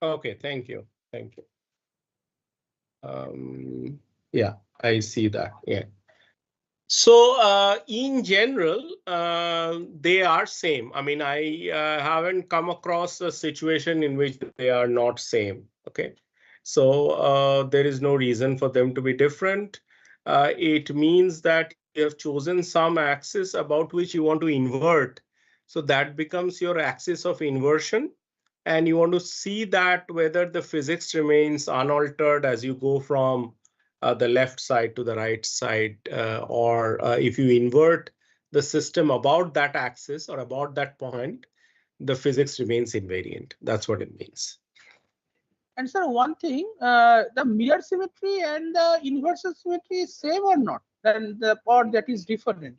Okay, thank you. Thank you. Yeah, I see that. Yeah. So in general, they are same. I mean, I haven't come across a situation in which they are not same. Okay. So there is no reason for them to be different. It means that you have chosen some axis about which you want to invert. So that becomes your axis of inversion. And you want to see that whether the physics remains unaltered as you go from the left side to the right side, or if you invert the system about that axis or about that point, the physics remains invariant. That's what it means. And sir, one thing, the mirror symmetry and the inversion symmetry is same or not? Then the part that is different.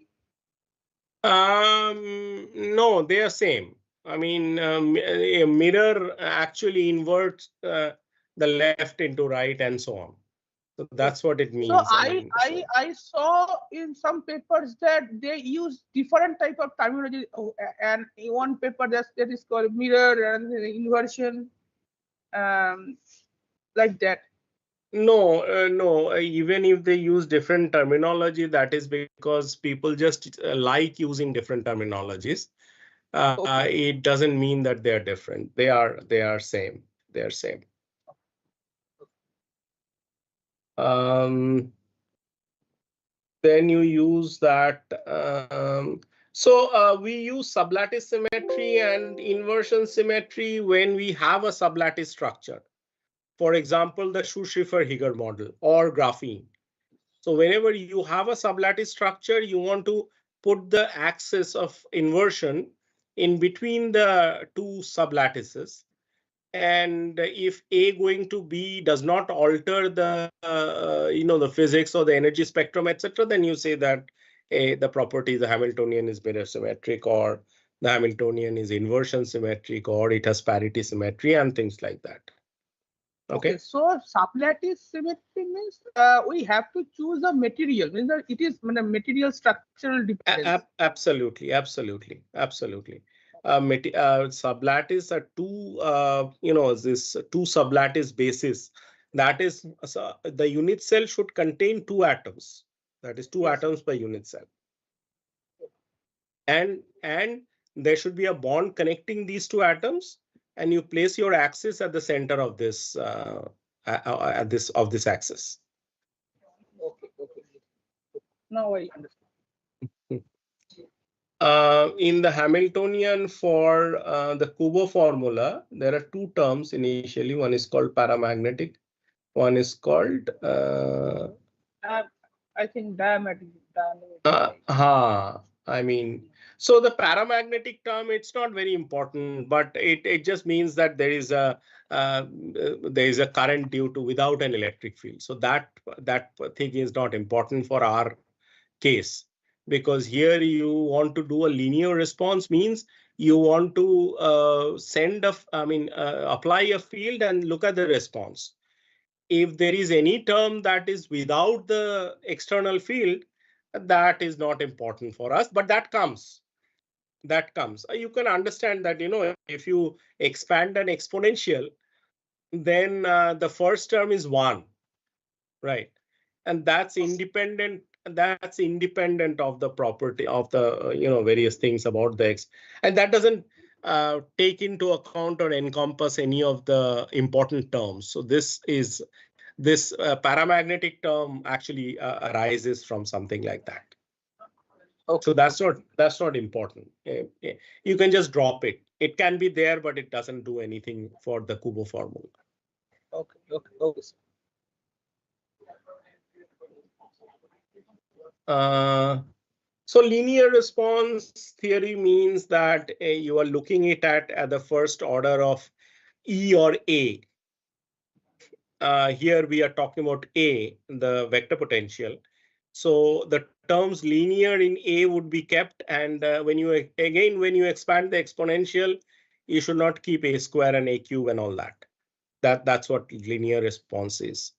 No, they are same. I mean, a mirror actually inverts the left into right and so on. So that's what it means. So I saw in some papers that they use different type of terminology, and in one paper that is called mirror and inversion, like that. No, no. Even if they use different terminology, that is because people just like using different terminologies. Okay. It doesn't mean that they are different. They are same. They are same. Then you use that. So we use sublattice symmetry and inversion symmetry when we have a sublattice structure. For example, the Schuh-Schiffer-Heeger model or graphene. So whenever you have a sublattice structure, you want to put the axis of inversion in between the two sublattices. And if A going to B does not alter the the physics or the energy spectrum, etc., then you say that the property, the Hamiltonian is mirror symmetric, or the Hamiltonian is inversion symmetric, or it has parity symmetry and things like that. Okay. So sublattice symmetry means we have to choose a material. Means that it is a material structural dependence. Absolutely. Sublattice are two, this two sublattice bases. That is, the unit cell should contain two atoms. That is two atoms per unit cell. And there should be a bond connecting these two atoms, and you place your axis at the center of this this axis. Okay. Now I understand. In the Hamiltonian for the Kubo formula, there are two terms initially. One is called paramagnetic. One is called I think diametric. I mean, so the paramagnetic term, it's not very important, but it just means that there is a current due to without an electric field. So that thing is not important for our case, because here you want to do a linear response, means you want to apply a field and look at the response. If there is any term that is without the external field, that is not important for us, but that comes. You can understand that, if you expand an exponential, then the first term is 1, right? And that's independent of the property of the various things about the x, and that doesn't take into account or encompass any of the important terms. So this paramagnetic term actually arises from something like that. Okay. So that's not important. You can just drop it. It can be there, but it doesn't do anything for the Kubo formula. Okay. So linear response theory means that you are looking it at the first order of E or A. Here we are talking about A, the vector potential. So the terms linear in A would be kept, and when you expand the exponential, you should not keep A square and A cube and all that. That's what linear response is.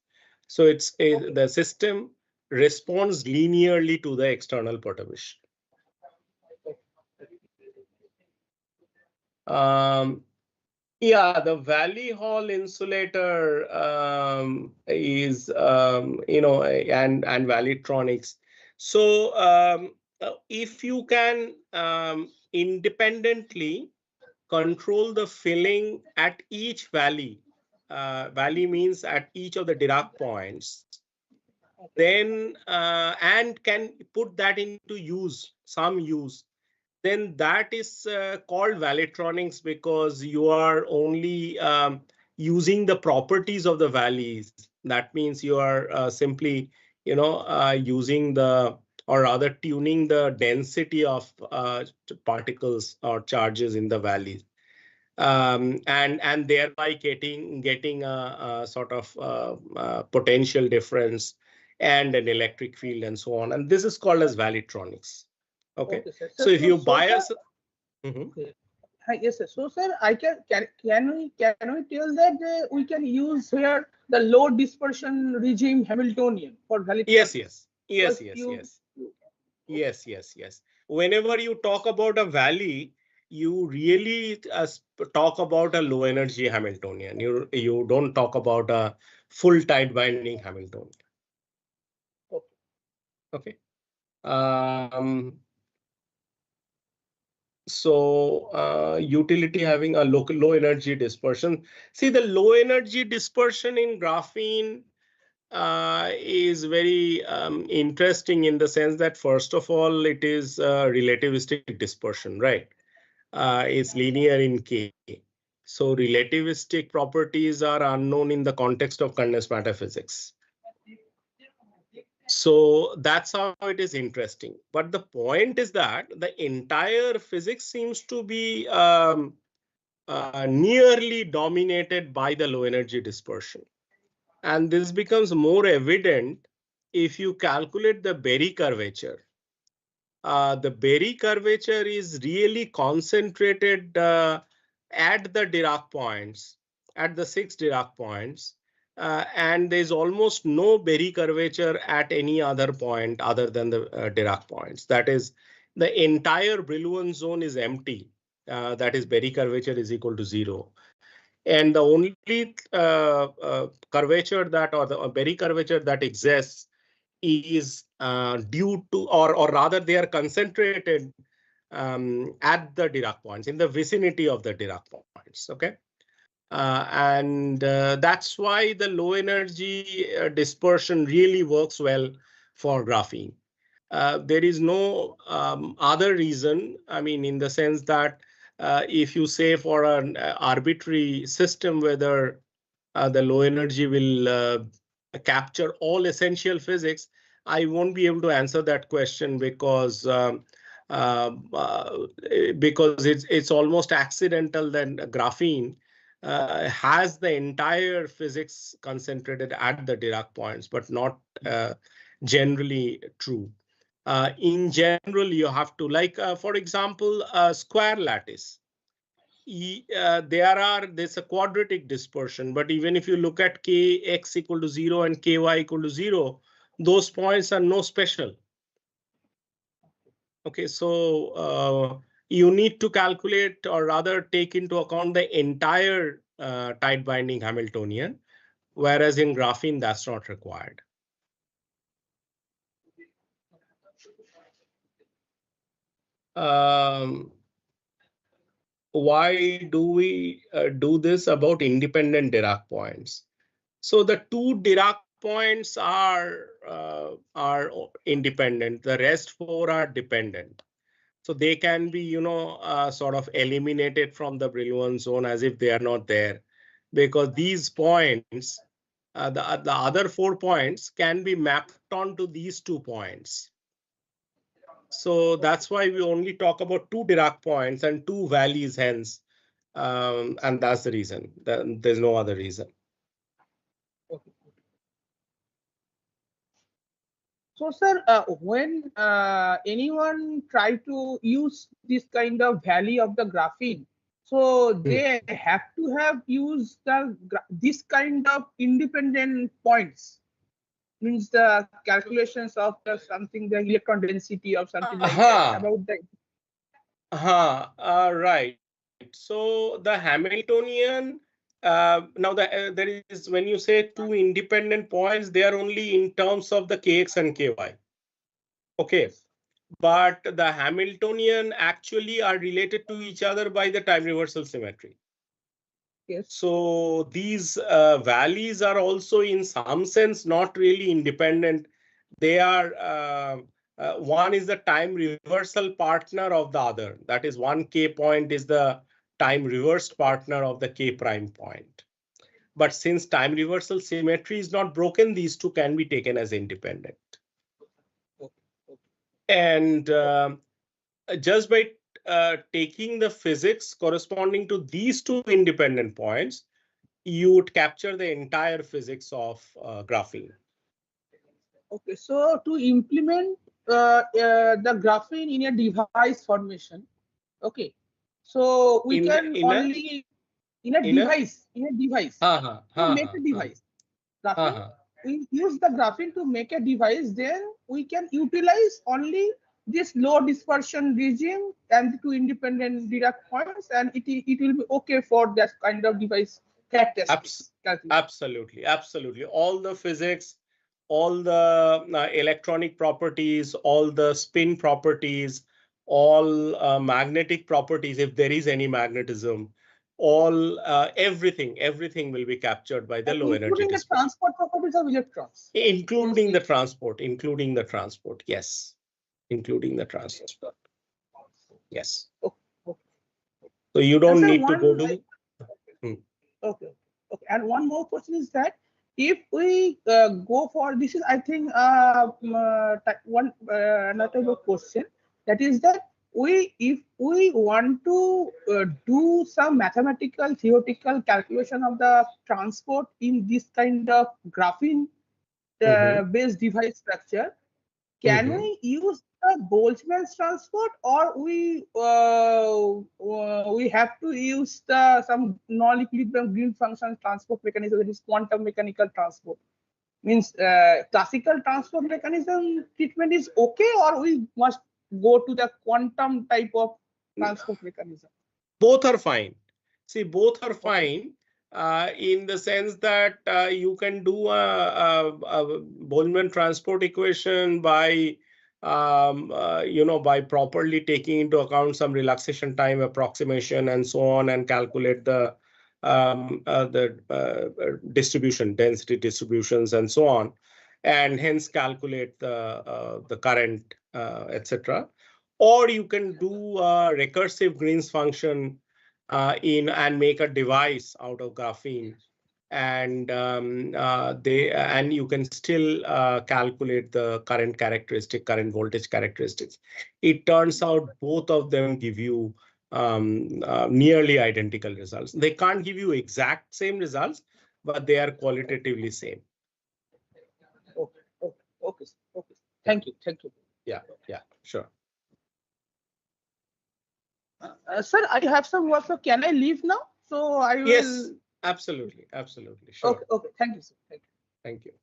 So it's the system responds linearly to the external perturbation. Yeah, the Valley Hall insulator is and Valleytronics. So if you can independently control the filling at each valley, valley means at each of the Dirac points, then and can put that into use, some use, then that is called Valleytronics, because you are only using the properties of the valleys. That means you are simply, using the, or rather tuning the density of particles or charges in the valleys, and thereby getting a sort of potential difference and an electric field and so on. And this is called as Valleytronics. Okay. Okay, sir. So if you buy a yes, sir. So, sir, can we tell that we can use here the low dispersion regime Hamiltonian for Valleytronics? Yes. Whenever you talk about a valley, you really talk about a low energy Hamiltonian. You don't talk about a full tight binding Hamiltonian. Okay. So utility having a low energy dispersion. See, the low energy dispersion in graphene is very interesting in the sense that, first of all, it is relativistic dispersion, right? It's linear in K. So relativistic properties are unknown in the context of condensed matter physics. So that's how it is interesting. But the point is that the entire physics seems to be nearly dominated by the low energy dispersion. And this becomes more evident if you calculate the Berry curvature. The Berry curvature is really concentrated at the Dirac points, at the 6 Dirac points. And there's almost no Berry curvature at any other point other than the Dirac points. That is, the entire Brillouin zone is empty. That is, Berry curvature is equal to 0. And the only curvature that, or the Berry curvature that exists, is due to, or rather, they are concentrated at the Dirac points, in the vicinity of the Dirac points. Okay. And that's why the low energy dispersion really works well for graphene. There is no other reason. I mean, in the sense that if you say for an arbitrary system whether the low energy will capture all essential physics, I won't be able to answer that question, because it's almost accidental that graphene has the entire physics concentrated at the Dirac points, but not generally true. In general, you have to, like, for example, a square lattice. There's a quadratic dispersion, but even if you look at kx equal to 0 and ky equal to 0, those points are no special. Okay, so you need to calculate, or rather take into account, the entire tight binding Hamiltonian, whereas in graphene that's not required. Why do we do this about independent Dirac points? So the 2 Dirac points are independent. The rest 4 are dependent. So they can be, sort of eliminated from the Brillouin zone as if they are not there, because these points, the other 4 points, can be mapped onto these 2 points. So that's why we only talk about 2 Dirac points and 2 valleys, hence, and that's the reason. There's no other reason. So, sir, when anyone try to use this kind of valley of the graphene, so they have to have used this kind of independent points. Means the calculations of something, the electron density of something like that, about that. Right. So the Hamiltonian, now there is, when you say two independent points, they are only in terms of the kx and ky. Okay. But the Hamiltonian actually are related to each other by the time reversal symmetry. Yes. So these valleys are also in some sense not really independent. They are, one is the time reversal partner of the other. That is, one k point is the time reversed partner of the k prime point. But since time reversal symmetry is not broken, these two can be taken as independent. And just by taking the physics corresponding to these two independent points, you would capture the entire physics of graphene. Okay, so to implement the graphene in a device formation, okay, so we can only in a device to make a device. Graphene, we use the graphene to make a device, then we can utilize only this low dispersion regime and the two independent Dirac points, and it will be okay for that kind of device characteristics. Absolutely, absolutely. All the physics, all the electronic properties, all the spin properties, all magnetic properties, if there is any magnetism, all everything will be captured by the low energy dispersion. Including the transport properties of electrons. Including the transport, yes. Including the transport. Yes. Okay. So you don't need to go to. Okay. And one more question is that if we go for this is, I think, another type of question, that is that if we want to do some mathematical theoretical calculation of the transport in this kind of graphene based device structure, can we use the Boltzmann's transport, or we have to use some non-equilibrium Green function transport mechanism, that is quantum mechanical transport? Means classical transport mechanism treatment is okay, or we must go to the quantum type of transport mechanism? Both are fine. See, both are fine in the sense that you can do a Boltzmann transport equation by by properly taking into account some relaxation time approximation and so on, and calculate the distribution, density distributions and so on, and hence calculate the current, etc. Or you can do a recursive Green's function and make a device out of graphene, and you can still calculate the current characteristic, current voltage characteristics. It turns out both of them give you nearly identical results. They can't give you exact same results, but they are qualitatively same. Okay. Thank you. Yeah, sure. Sir, I have some work, so can I leave now? So I will. Yes, absolutely. Sure. Okay. Thank you, sir. Thank you.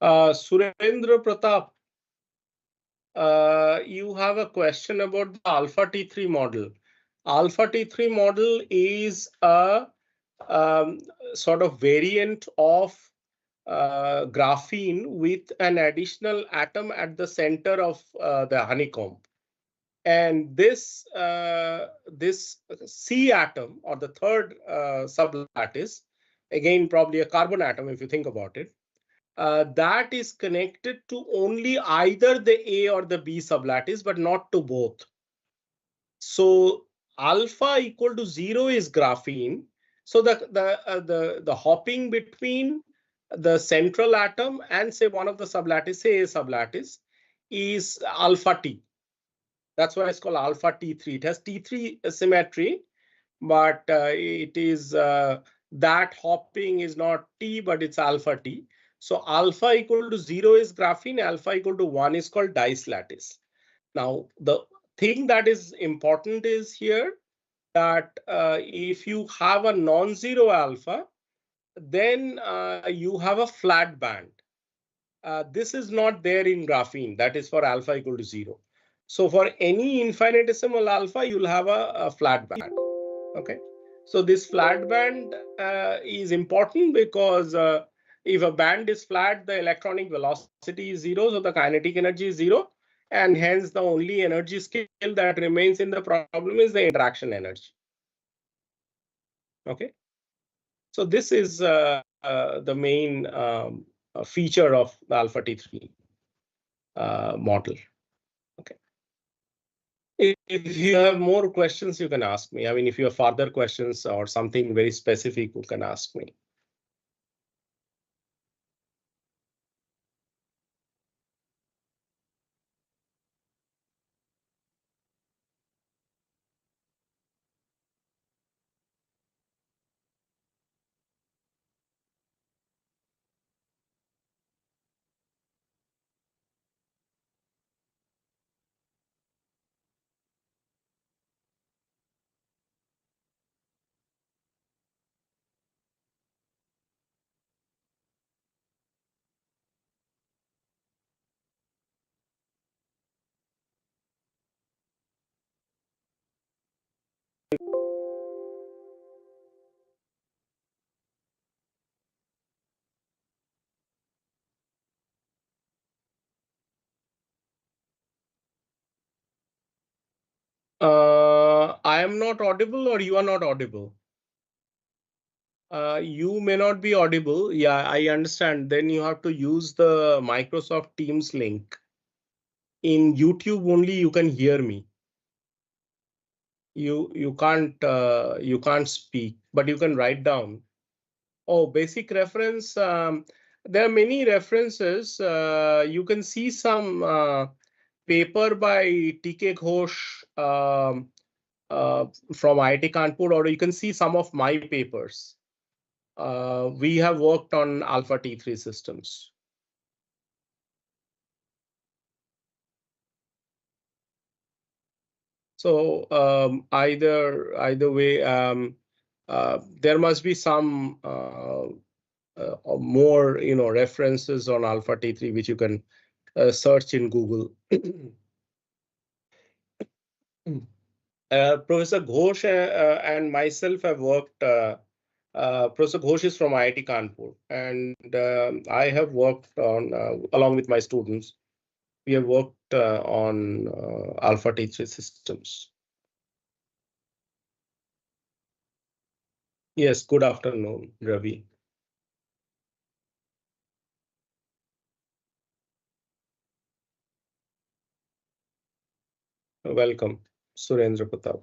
Surendra Pratap, you have a question about the alpha T3 model. Alpha T3 model is a sort of variant of graphene with an additional atom at the center of the honeycomb. And this C atom, or the third sublattice, again probably a carbon atom if you think about it, that is connected to only either the A or the B sublattice, but not to both. So alpha equal to 0 is graphene. So the hopping between the central atom and say one of the sublattice, say a sublattice, is alpha T. That's why it's called alpha T3. It has T3 symmetry, but it is that hopping is not T, but it's alpha T. So alpha equal to 0 is graphene, alpha equal to 1 is called dice lattice. Now, the thing that is important is here that if you have a non-zero alpha, then you have a flat band. This is not there in graphene. That is for alpha equal to 0. So for any infinitesimal alpha, you'll have a flat band. Okay. So this flat band is important because if a band is flat, the electronic velocity is 0, so the kinetic energy is 0, and hence the only energy scale that remains in the problem is the interaction energy. Okay. So this is the main feature of the alpha T3 model. Okay. If you have more questions, you can ask me. I mean, if you have further questions or something very specific, you can ask me. I am not audible or you are not audible? You may not be audible. Yeah, I understand. Then you have to use the Microsoft Teams link. In YouTube only you can hear me. You can't speak, but you can write down. Oh, basic reference. There are many references. You can see some paper by TK Ghosh from IIT Kanpur, or you can see some of my papers. We have worked on alpha T3 systems. So either way, there must be some more references on alpha T3 which you can search in Google. Professor Ghosh and myself have worked. Professor Ghosh is from IIT Kanpur, and I have worked on, along with my students, we have worked on alpha T3 systems. Yes, good afternoon, Ravi. Welcome, Surendra Pratap.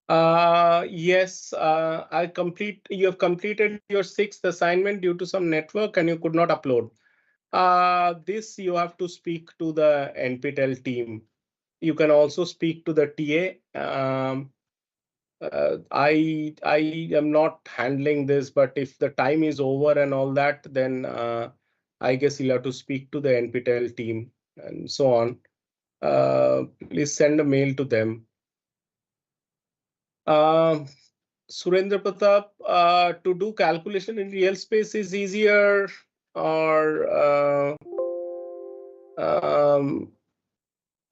Yes, you have completed your sixth assignment due to some network and you could not upload. This you have to speak to the NPTEL team. You can also speak to the TA. I am not handling this, but if the time is over and all that, then I guess you'll have to speak to the NPTEL team and so on. Please send a mail to them. Surendra Pratap, to do calculation in real space is easier, or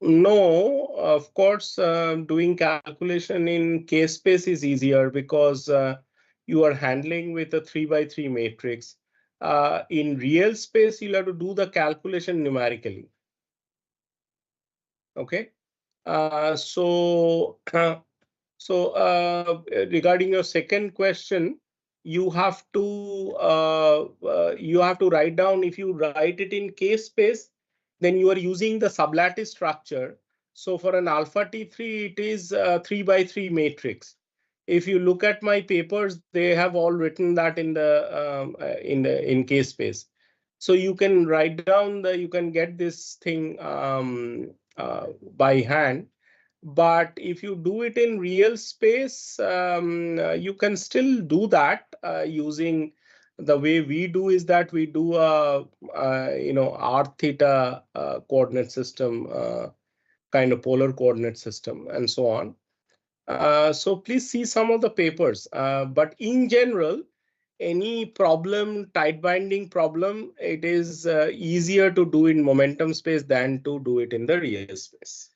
no, of course, doing calculation in K-space is easier because you are handling with a 3 by 3 matrix. In real space, you'll have to do the calculation numerically. Okay. So regarding your second question, you have to write down. If you write it in K-space, then you are using the sublattice structure. So for an alpha T3, it is a 3 by 3 matrix. If you look at my papers, they have all written that in K-space. So you can write down you can get this thing by hand. But if you do it in real space, you can still do that using the way we do is that we do r theta coordinate system, kind of polar coordinate system and so on. So please see some of the papers. But in general, any problem, tight binding problem, it is easier to do in momentum space than to do it in the real space.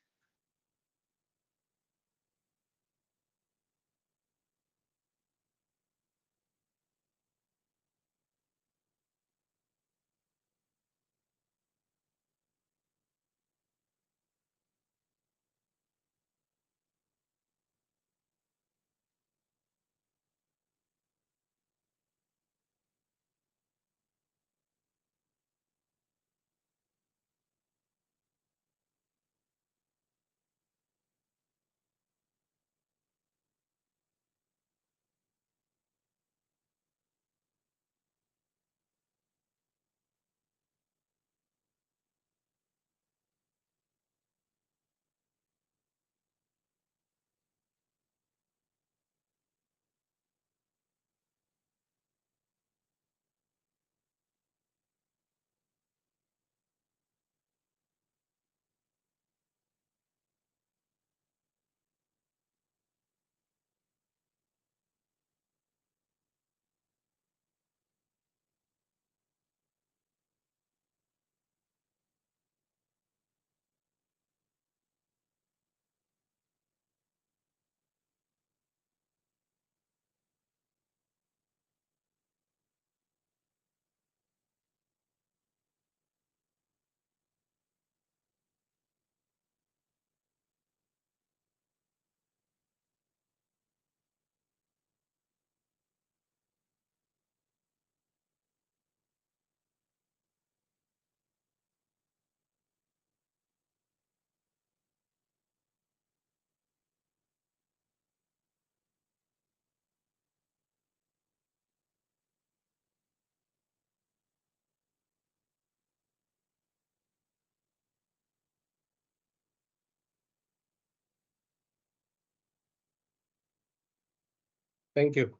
Thank you.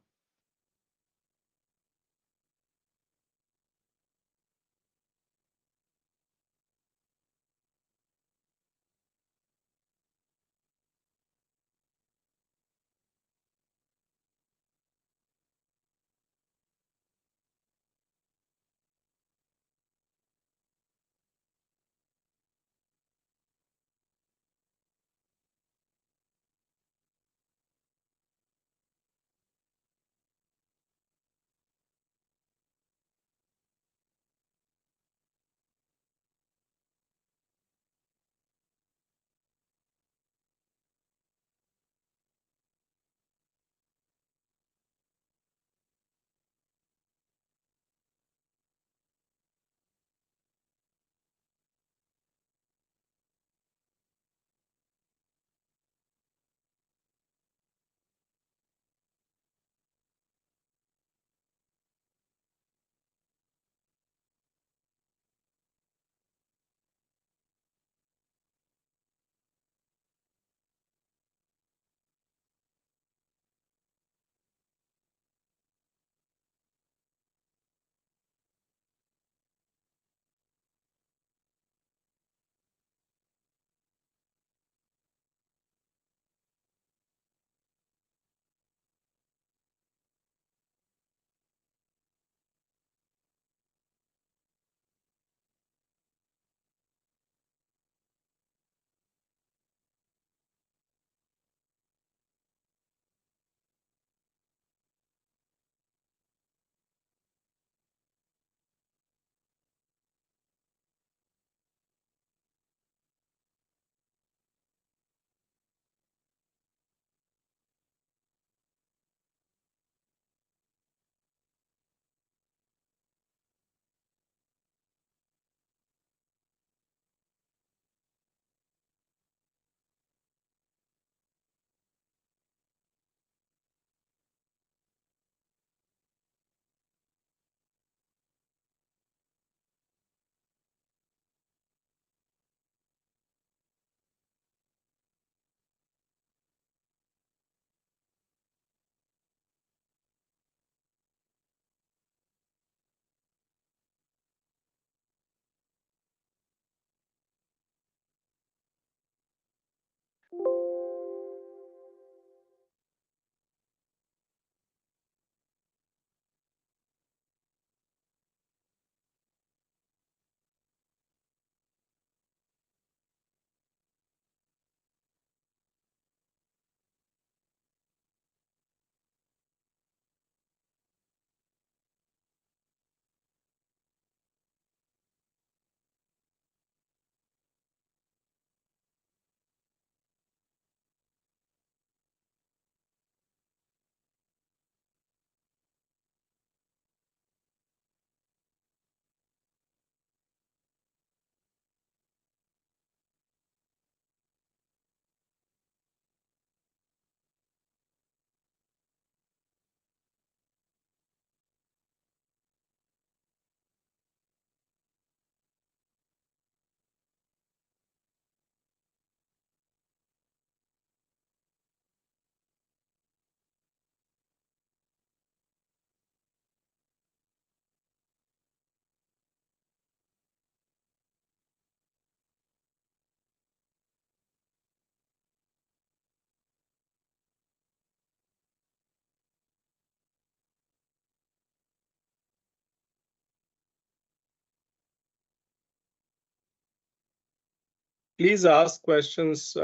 Please ask questions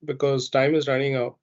because time is running out.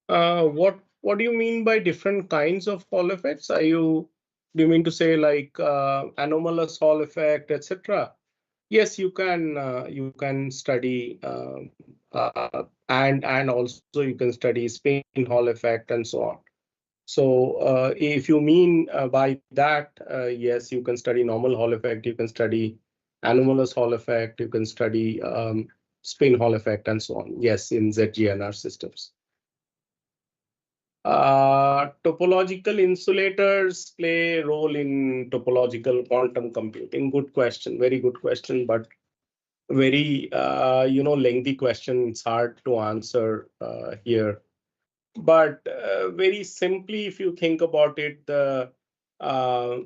What do you mean by different kinds of Hall effects? Do you mean to say like anomalous Hall effect, etc.? Yes, you can study and also you can study spin Hall effect and so on. So if you mean by that, yes, you can study normal Hall effect, you can study anomalous Hall effect, you can study spin Hall effect and so on. Yes, in ZGNR systems. Topological insulators play a role in topological quantum computing. Good question, very good question, but very lengthy question. It's hard to answer here. But very simply, if you think about it, the uh,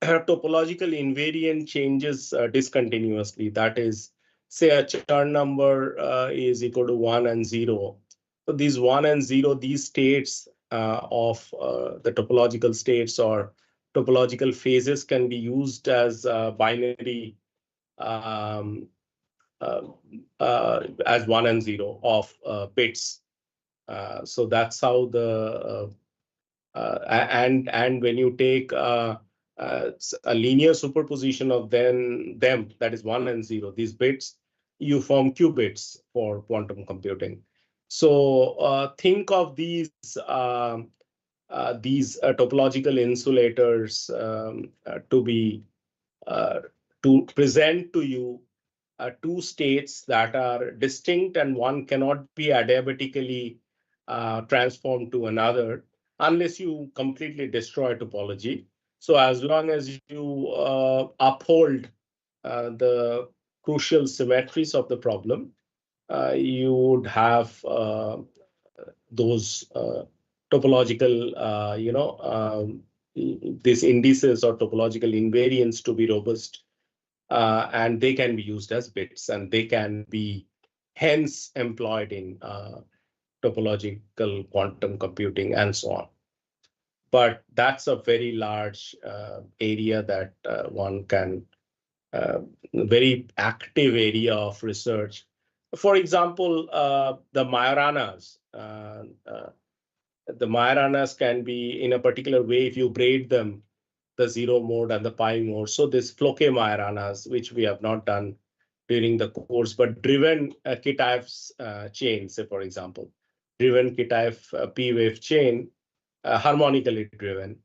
topological invariant changes discontinuously. That is, say a Chern number is equal to 1 and 0. So these 1 and 0, these states of the topological states or topological phases can be used as binary um, uh, as 1 and 0 of bits. So that's how the and when you take a linear superposition of them, that is 1 and 0, these bits, you form qubits for quantum computing. So think of these topological insulators to be to present to you two states that are distinct and one cannot be adiabatically transformed to another unless you completely destroy topology. So as long as you uphold the crucial symmetries of the problem, you would have those topological, these indices or topological invariants to be robust. And they can be used as bits, and they can be hence employed in topological quantum computing and so on. But that's a very large area that one can, very active area of research. For example, the Majoranas. The Majoranas can be in a particular way if you braid them, the 0 mode and the pi mode. So this Floquet Majoranas, which we have not done during the course, but driven Kitaev's chain, say for example, driven Kitaev p-wave chain, harmonically driven,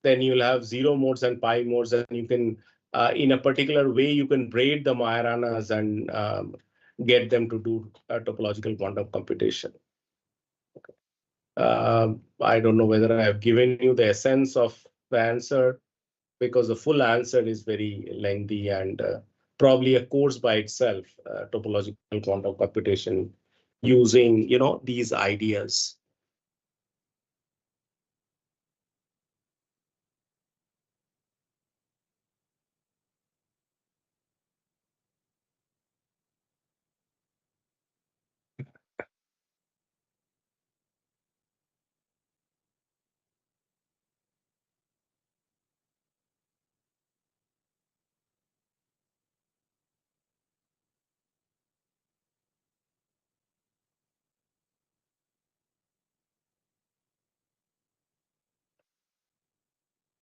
then you'll have 0 modes and pi modes, and you can, in a particular way, you can braid the Majoranas and get them to do topological quantum computation. I don't know whether I have given you the essence of the answer, because the full answer is very lengthy and probably a course by itself, topological quantum computation using, these ideas.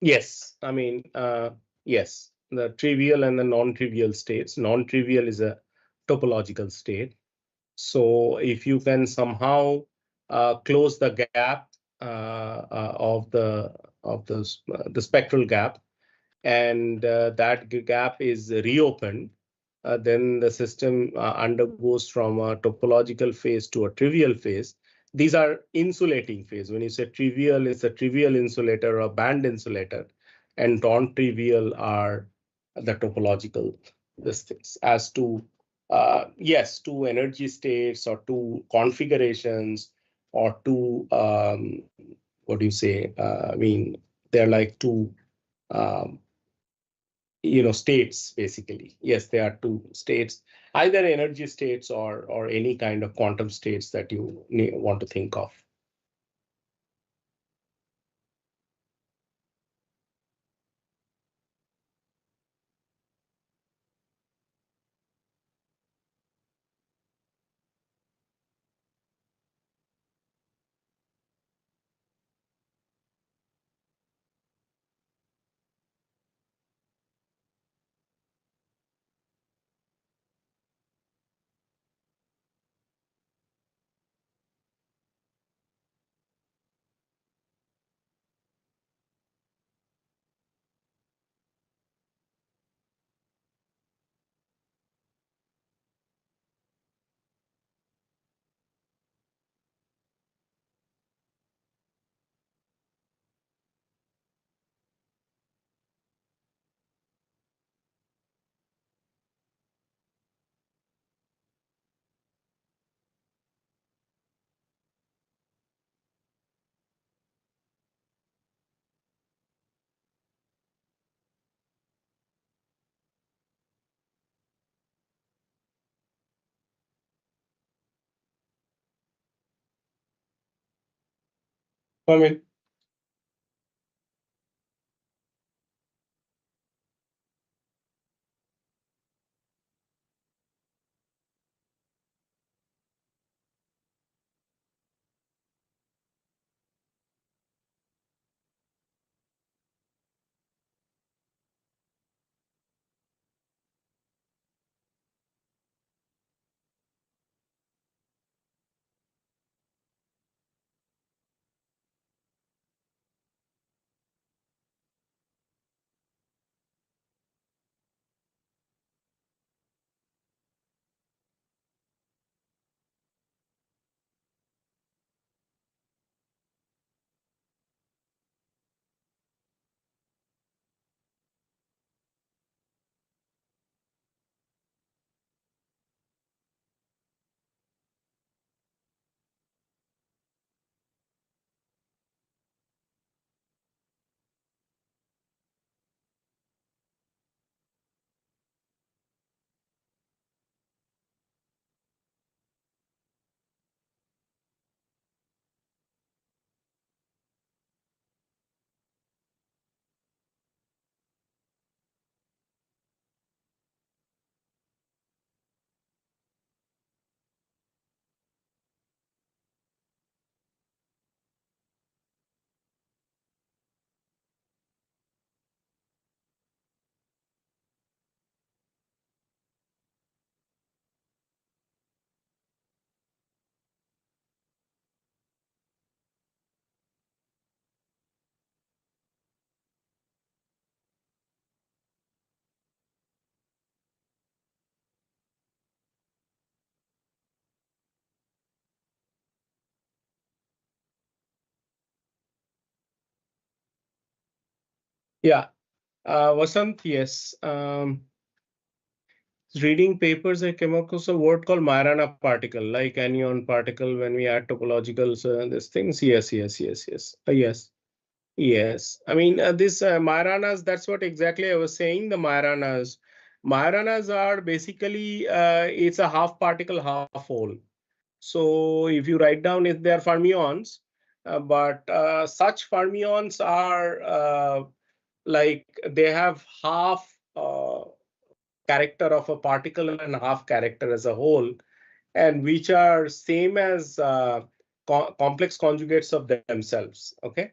Yes, I mean, yes, the trivial and the non-trivial states. Non-trivial is a topological state. So if you can somehow close the gap of the spectral gap, and that gap is reopened, then the system undergoes from a topological phase to a trivial phase. These are insulating phase. When you say trivial, it's a trivial insulator or band insulator, and non-trivial are the topological things. As to yes, two energy states or two configurations or two what do you say? I mean, they're like two um, states basically. Yes, there are two states, either energy states or any kind of quantum states that you want to think of. I mean, yeah, Vasant, yes. Reading papers, I came across a word called Majorana particle, like anion particle. When we add topological these things, yes, yes, yes, yes, yes. Yes, I mean this Majaranas. That's what exactly I was saying. The Majaranas, Majaranas are basically it's a half particle, half whole. So if you write down it, they are fermions, but such fermions are like they have half character of a particle and half character as a whole, and which are same as complex conjugates of themselves. Okay.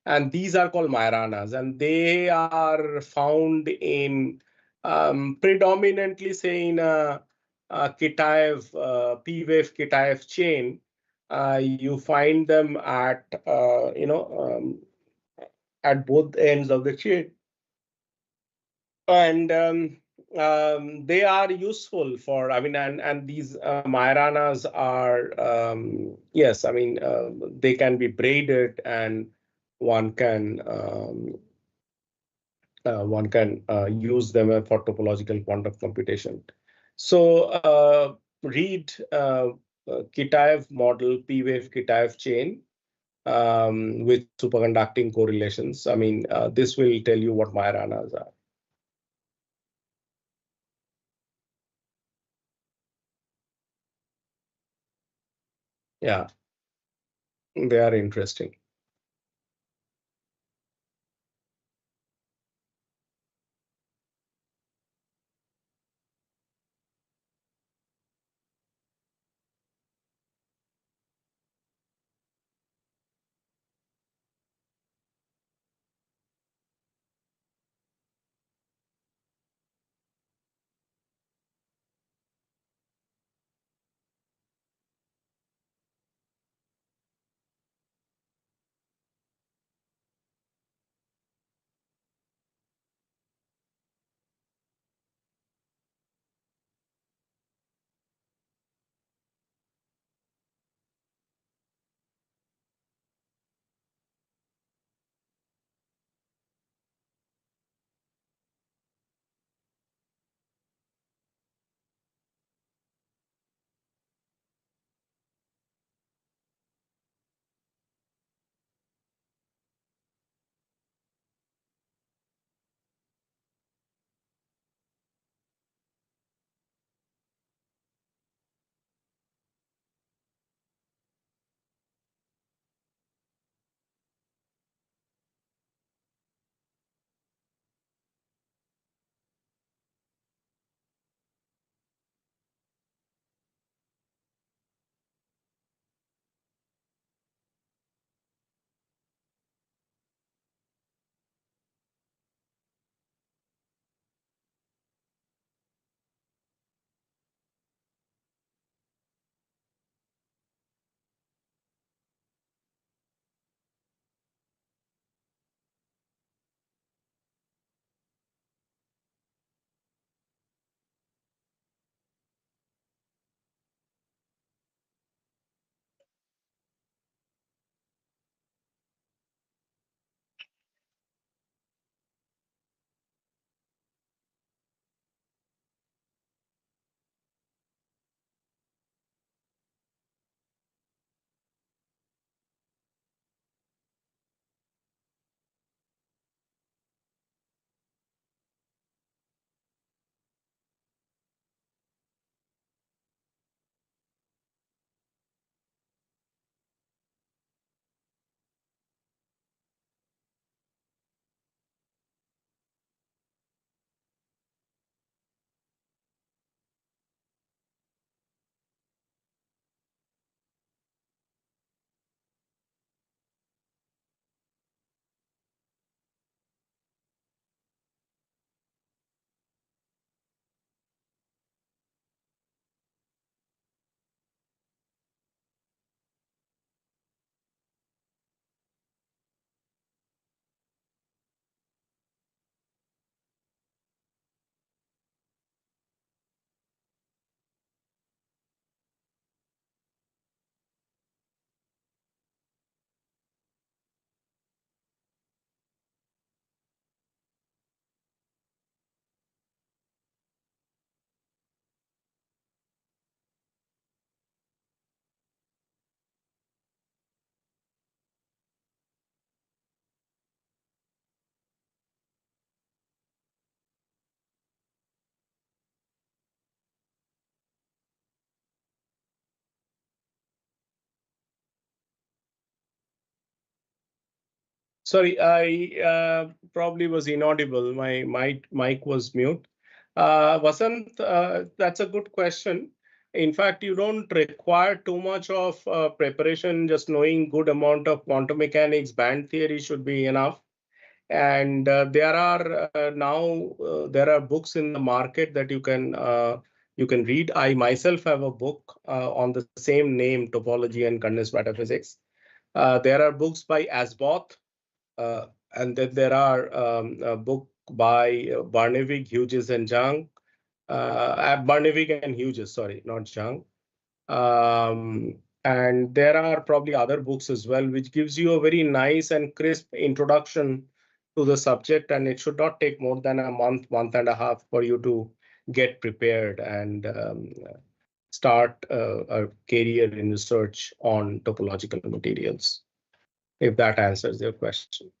And these are called Majaranas, and they are found in predominantly, say, in a Kitaev, P-wave Kitaev chain, you find them at at both ends of the chain, and they are useful for. I mean, and these Majoranas are yes. I mean, they can be braided, and one can use them for topological quantum computation. So read Kitaev model, P-wave Kitaev chain with superconducting correlations. I mean, this will tell you what Majoranas are. Yeah, they are interesting. Sorry, I probably was inaudible. My mic was mute. Vasant, that's a good question. In fact, you don't require too much of preparation. Just knowing good amount of quantum mechanics, band theory should be enough. And there are now there are books in the market that you can you can read. I myself have a book on the same name, Topology and Condensed Matter Physics. There are books by Asboth, and then there are a book by Barnevik, Hughes, and Zhang. Barnevik and Hughes, sorry, not Zhang. And there are probably other books as well, which gives you a very nice and crisp introduction to the subject. And it should not take more than a month and a half for you to get prepared and start a career in research on topological materials, if that answers your question.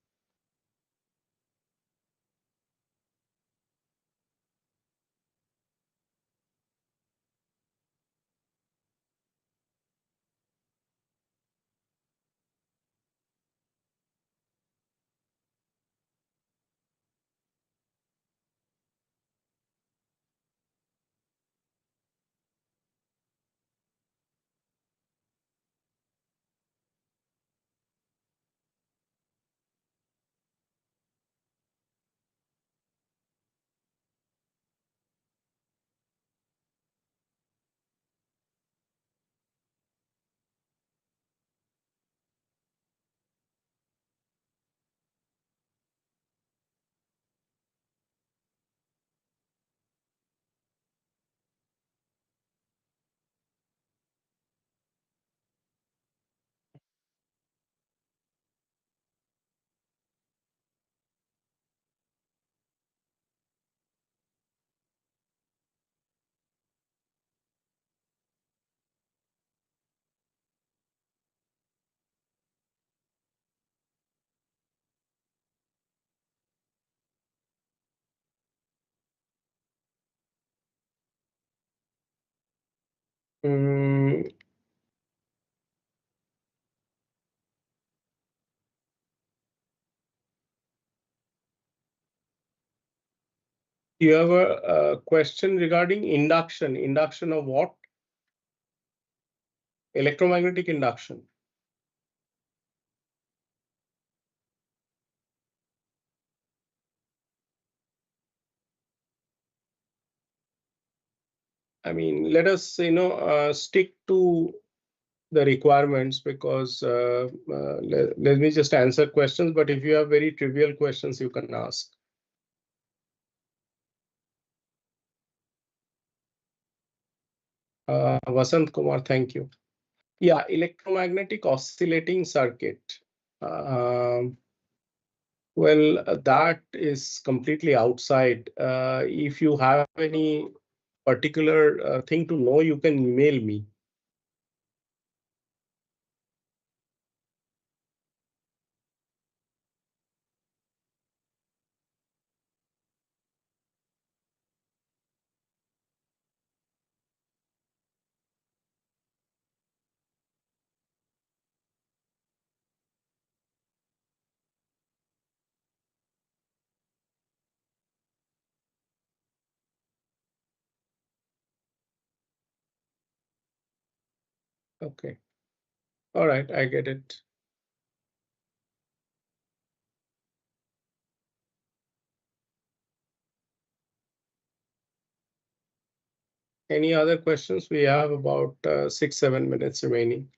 Mm, you have a question regarding induction? Induction of what? Electromagnetic induction. I mean, let us, stick to the requirements, because let me just answer questions. But if you have very trivial questions, you can ask. Vasant Kumar, thank you. Yeah, electromagnetic oscillating circuit. Well, that is completely outside. If you have any particular thing to know, you can email me. Okay. All right, I get it. Any other questions? We have about 6-7 minutes remaining.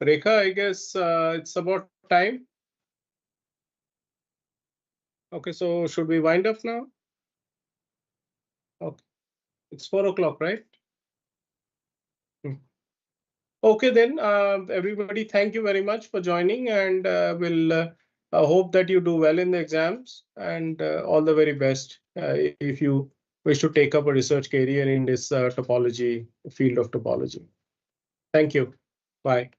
Rekha, I guess it's about time. Okay, so should we wind up now? Okay, it's 4 o'clock, right? Okay, then, everybody, thank you very much for joining, and we'll hope that you do well in the exams, and all the very best if you wish to take up a research career in this topology, field of topology. Thank you. Bye.